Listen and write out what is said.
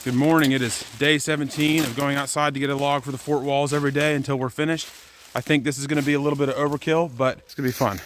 Good morning. It is day 17 of going outside to get a log for the fort walls every day until we're finished. I think this is going to be a little bit of overkill, but it's going to be fun.